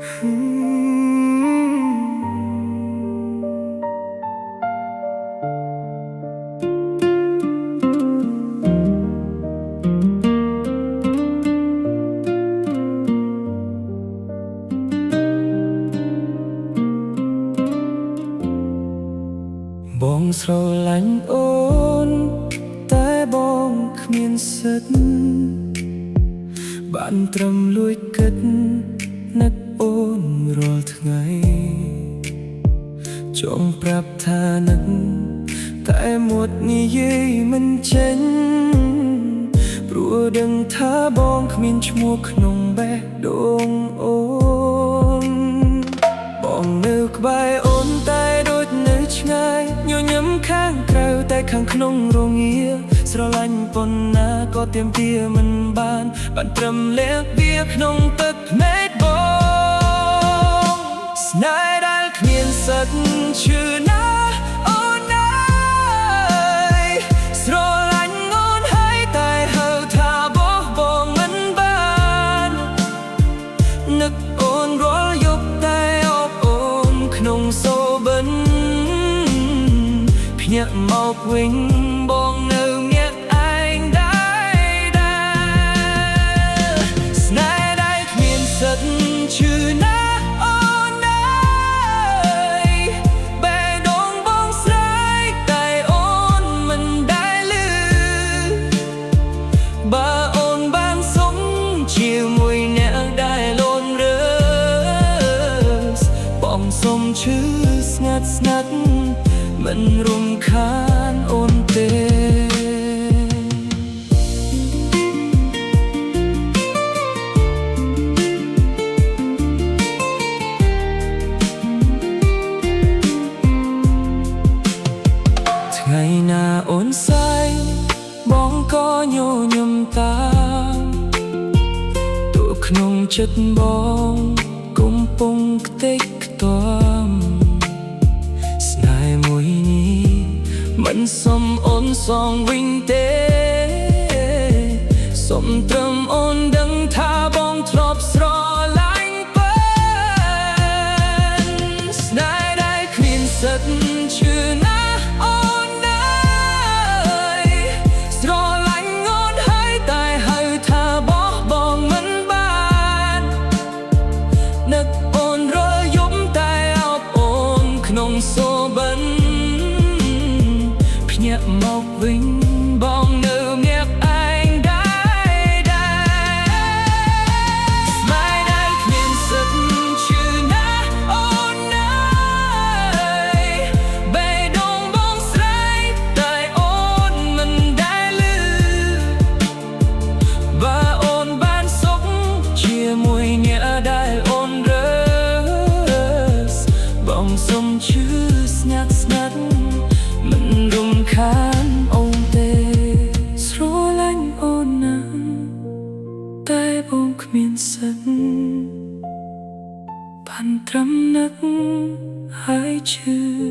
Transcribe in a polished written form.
បងស្រឡាញ់អូនតែបងគ្មានសិទ្ធិបានត្រឹមលួចគិតនឹកអូនរាល់ថ្ងៃចង់ប្រាប់ថានឹកតែមាត់និយាយមិនចេញព្រោះដឹងថាបងគ្មានឈ្មោះក្នុងបេះដូងអូនបងនៅក្បែរអូនតែដូចនៅឆ្ងាយញញឹមខាងក្រៅតែខាងក្នុងរងាស្រឡាញ់ប៉ុណ្ណាក៏ទាមទារមិនបានត្រឹមលាក់វាក្នុងទឹកភ្នែកបងស្នេហ៍ដែលគ្មានសិទ្ធិឈឺណាអូនអើយស្រឡាញ់អូនហើយតែហៅថាបោះបង់មិនបាននឹកអូនរាល់យប់តែអបអូនក្នុងសូបិនភ្ញាក់មកវិញបងនៅម្នាក់ឯងដែរស្នេហ៍ដែលគ្មានសិទ្ធិឈឺណាអូនអើយបេះដូងបងស្រែកតែអូនមិនដែលឮបើអូនបានសុំជាមួយអ្នកដែលអូនរើសបងសុំឈឺស្ងាត់ស្ងាត់មិនរំខានអូនទេថ្ងៃណាអូនសែងបងក៏ញញឹមតាមទោះក្នុងចិត្តបងកំពុងខ្ទេចខ្ទាំស្នេហ៍មួយនេះមិនសុំអូនសងវិញទេសុំត្រឹមអូនដឹងថាបងធ្លាប់ស្រឡាញ់ពិតស្នេហ៍ដែលគ្មានសិទ្ធិឈឺណាអូនអើយស្រឡាញ់អូនហើយតែហៅថាបោះបង់មិនបាននឹកអូនរាល់យប់តែអបអូនក្នុងសូបិនភ្ញាក់មកវិញបងនៅម្នាក់ឯងដែរស្នេហ៍ដែលគ្មានសិទ្ធិឈឺណាអូនអើយបេះដូងបងស្រែកតែអូនមិនដែលឮបើអូនបានសុខជាមួយអ្នកដែលអូនរើសបងសុំឈឺស្ងាត់ស្ងាត់មិនរំខានអូនទេស្រឡាញ់អូនណាស់តែបងគ្មានសិទ្ធិបានត្រឹមនឹកហើយឈឺ